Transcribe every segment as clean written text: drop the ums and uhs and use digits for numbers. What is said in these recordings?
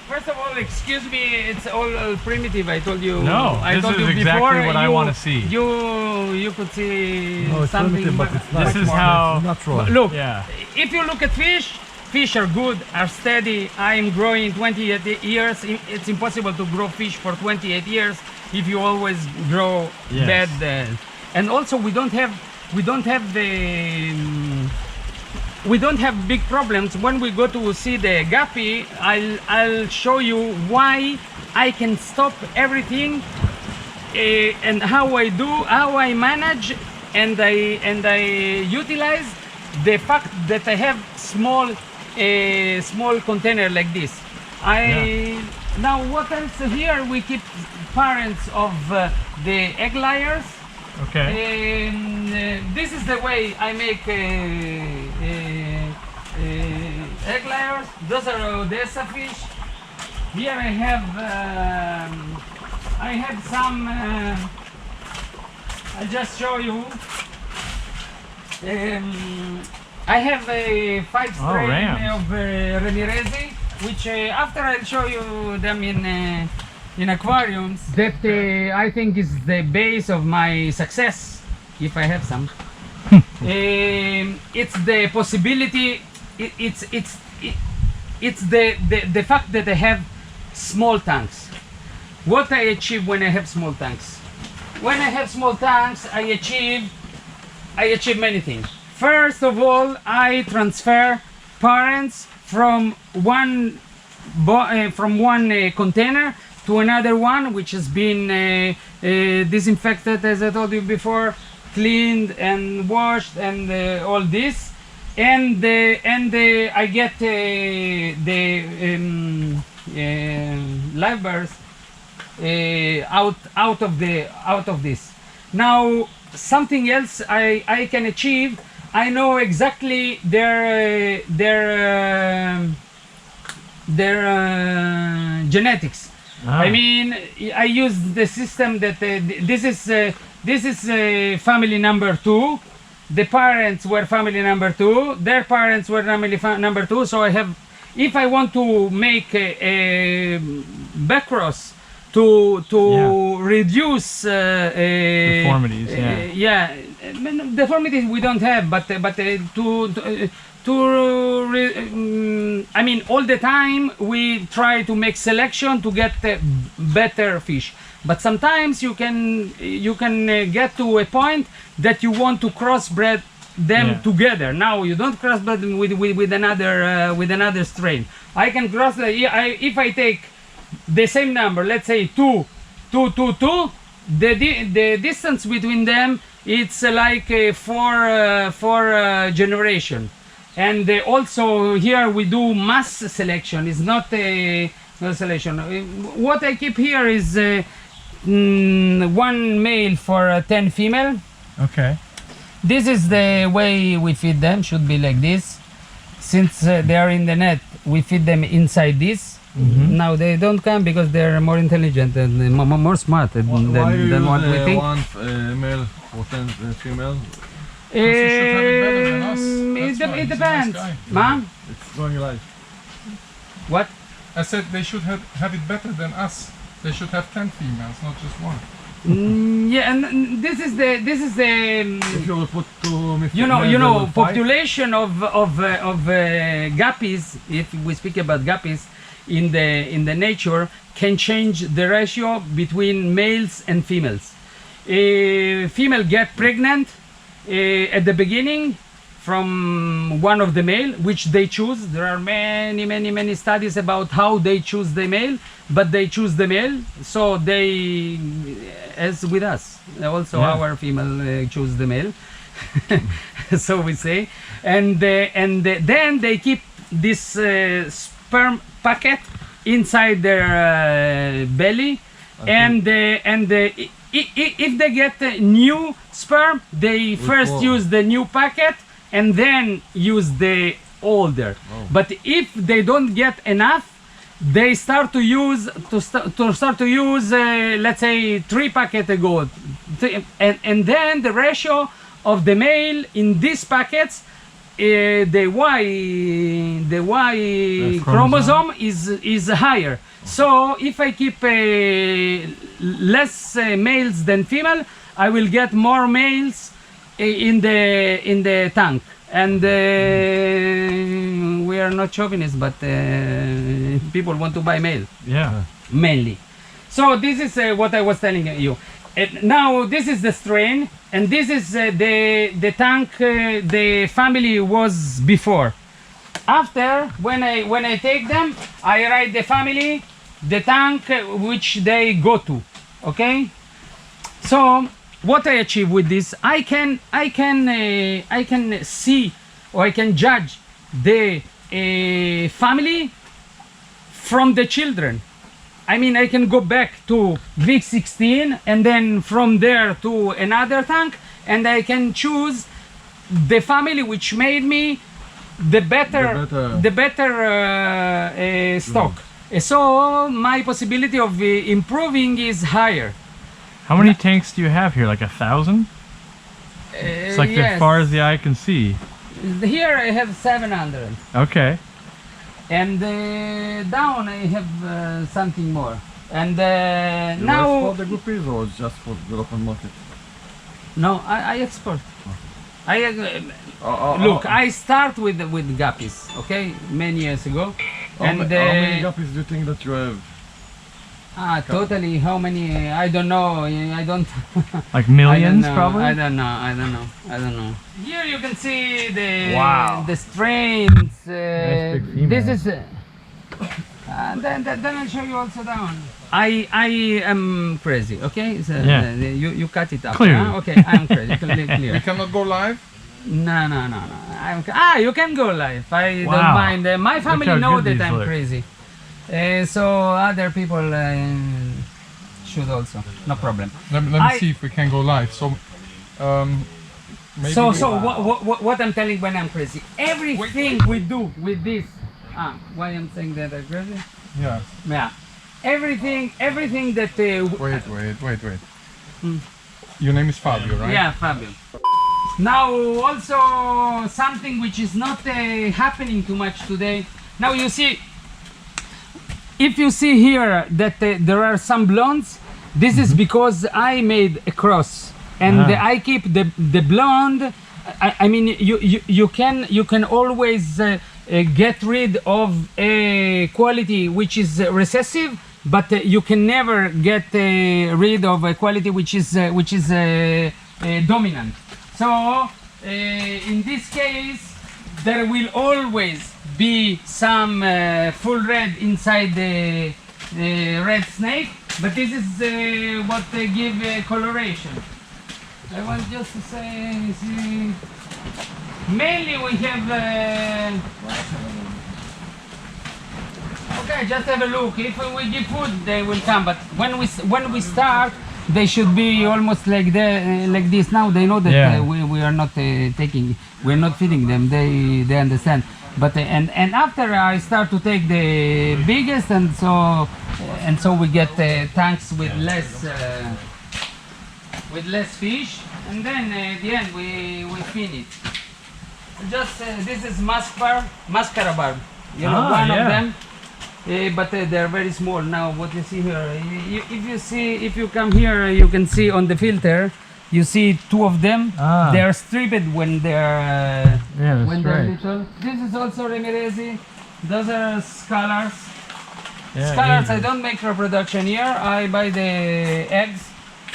First of all, excuse me, it's all primitive. I told you. No, I this told is you exactly before, what I want to see. You could see No, it's something. primitive, but it's not. This is how. Natural. Look, Yeah. if you look at fish are good, are steady. I am growing 28 years. It's impossible to grow fish for 28 years if you always grow Yes. bad. And also, we don't have big problems when we go to see the guppy. I'll show you why I can stop everything and how I manage, and I utilize the fact that I have small container like this. Now what else here? We keep parents of the egg layers. Okay. This is the way I make egg layers. Those are Odessa fish. Here I have some. I'll just show you. I have a 5 strain rams. of Ramirezi, which after I'll show you them in aquariums. That I think is the base of my success, if I have some. It's the possibility. It's the fact that I have small tanks. What I achieve when I have small tanks? When I have small tanks, I achieve many things. First of all, I transfer parents from one container to another one, which has been disinfected, as I told you before, cleaned and washed, and all this, and I get the live births out of this. Now something else I can achieve. I know exactly their genetics. I mean, I use the system that this is family number 2. The parents were family number 2. Their parents were family number 2. So I have, if I want to make a backcross to reduce Deformities. deformities we don't have, but I mean, all the time we try to make selection to get better fish. But sometimes you can get to a point that you want to crossbred them together. Now you don't crossbred them with another strain. I can cross if I take the same number, let's say 2, 2, 2, 2. The distance between them, it's like four generation. And also here we do mass selection. It's not a selection. What I keep here is 1 male for 10 female. Okay. This is the way we feed them. Should be like this. Since they are in the net, we feed them inside this. Now they don't come because they're more intelligent and more smart than what we think. One male for 10 female. It depends. Mom? It's going live. What? I said they should have it better than us. They should have 10 females, not just 1. Yeah, and this is the If you will put 2 population of guppies. If we speak about guppies in the nature, can change the ratio between males and females. Female get pregnant at the beginning from one of the male, which they choose. There are many studies about how they choose the male, but they choose the male. So they, as with us, also our female choose the male. So we say, and then they keep this sperm packet inside their belly, and if they get new sperm, they first use the new packet and then use the older. But if they don't get enough, they start to use let's say 3 packets ago, and then the ratio of the male in these packets the Y chromosome is higher. So if I keep less males than female, I will get more males in the tank. And we are not chauvinists, but people want to buy male Yeah. mainly. So this is what I was telling you. Now this is the strain, and this is the tank the family was before. After, when I take them, I write the family, the tank which they go to. Okay. So what I achieve with this, I can see, or I can judge the family from the children. I mean, I can go back to week 16 and then from there to another tank, and I can choose the family which made me the better stock. So my possibility of improving is higher. How many tanks do you have here? Like 1,000? It's like Yes. as far as the eye can see. Here I have 700. Okay. And down I have something more. And You now, export the guppies or just for the local market? no, I export. I Look, look. I start with guppies, okay, many years ago. how many guppies do you think that you have? Totally. How many? I don't know. I don't. Like millions, I don't know, probably? I don't know. Here you can see the Wow. the strains. Nice big female. This is. Then I'll show you also down. I am crazy. Okay. So, Yeah. You cut it up. Clearly. Huh? Okay. I'm crazy. We Clear. cannot go live. No. You can go live. I don't Wow. mind. My family how know good that these I'm look. crazy. So other people should also. No problem. Let me I- see if we can go live. So, maybe So we- what I'm telling when I'm crazy, everything we do with this. Why I'm saying that I'm crazy? yeah. Yeah. Everything that. Wait. Your name is Fabio, right? Yeah, Fabio. Now also something which is not happening too much today. Now you see. If you see here that there are some blondes, this is because I made a cross, and I keep the blonde. I mean, you can always get rid of a quality which is recessive, but you can never get rid of a quality which is dominant. So in this case, there will always be some full red inside the red snake, but this is what they give coloration. I want just to say, see, mainly we have. Okay, just have a look. If we give food, they will come. But when we start, they should be almost like this. Now they know that Yeah. we are not taking, we are not feeding them. They understand. But and after I start to take the biggest, and so we get tanks with less fish, and then at the end we fin it. Just this is mascara barb. You know, one of yeah. them. But they're very small. Now what you see here, if you come here, you can see on the filter, you see two of them. They are stripped when they're Yeah, that's when they're right. little. This is also Ramirezi. Those are scholars. Yeah, Scholars, I easy. don't make reproduction here. I buy the eggs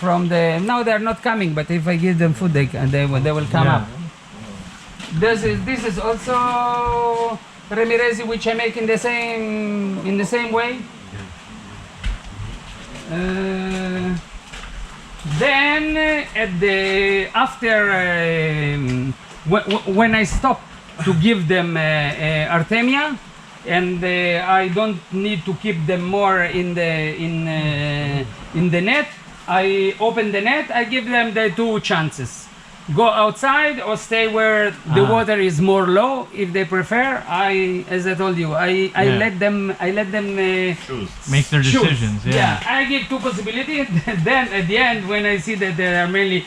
from the. Now they're not coming, but if I give them food, they will come Yeah. up. This is also Ramirezi, which I make in the same way. Then when I stop to give them Artemia, and I don't need to keep them more in the net, I open the net. I give them the two chances: go outside or stay where the water is more low. If they prefer, as I told you, I let them Make their choose. decisions. Yeah. I give two possibilities. Then at the end, when I see that they are mainly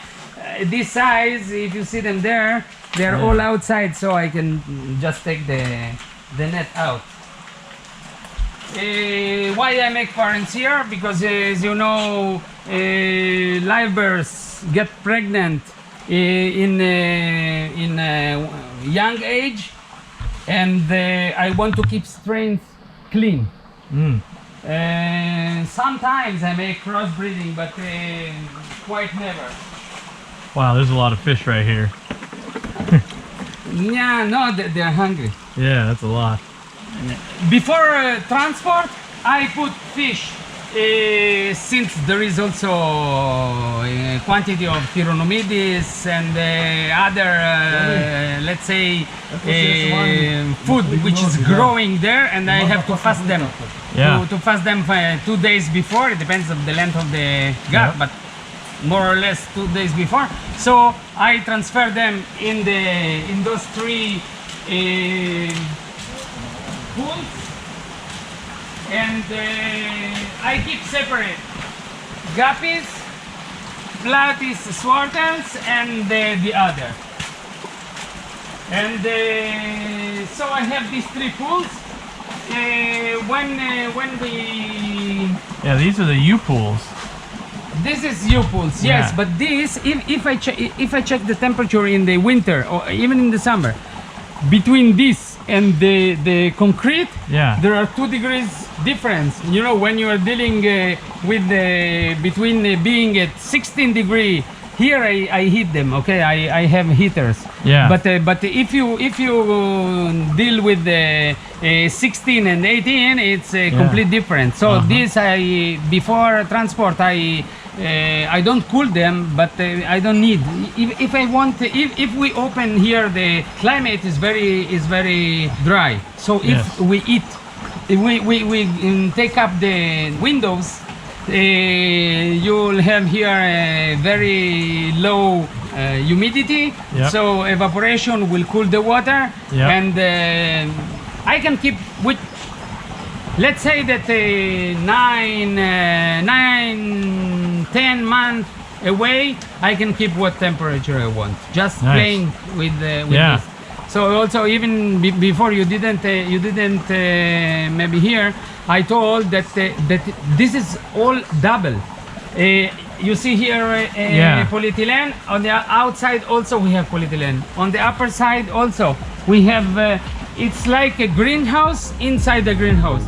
this size, if you see them there, They're Yeah. all outside, so I can just take the net out. Why I make parents here? Because as you know, live births get pregnant in a young age, and I want to keep strains clean. Mm. Sometimes I make crossbreeding, but quite never. Wow, there's a lot of fish right here. Yeah, no, they're hungry. Yeah, that's a lot. Before transport, I put fish. Since there is also a quantity of Chironomides and other, let's say, food which is growing there, and I have to fast them. Yeah. To fast them 2 days before. It depends on the length of the gut, Yeah. but more or less 2 days before. So I transfer them in those three pools, and I keep separate guppies, platies, swartels, and the other. And so I have these three pools. When we Yeah, these are the U-pools. this is U-pools, yes, Yeah. but this, if I check the temperature in the winter or even in the summer, between this and the concrete, Yeah. there are 2 degrees difference. You know, when you are dealing with between being at 16 degree, here I heat them. Okay, I have heaters. Yeah. But if you deal with the 16 and 18, it's complete different. So this before transport I don't cool them, but I don't need. If I want, if we open here, the climate is very dry. So if Yes. we eat, if we take up the windows, you'll have here a very low humidity. Yep. So evaporation will cool the water, Yep. and I can keep with. Let's say that 10 months away, I can keep what temperature I want. Just Nice. playing with Yeah. this. So also even before you didn't maybe hear, I told that this is all double. You see here Yeah. polyethylene. On the outside also we have polyethylene. On the upper side also we have. It's like a greenhouse inside the greenhouse.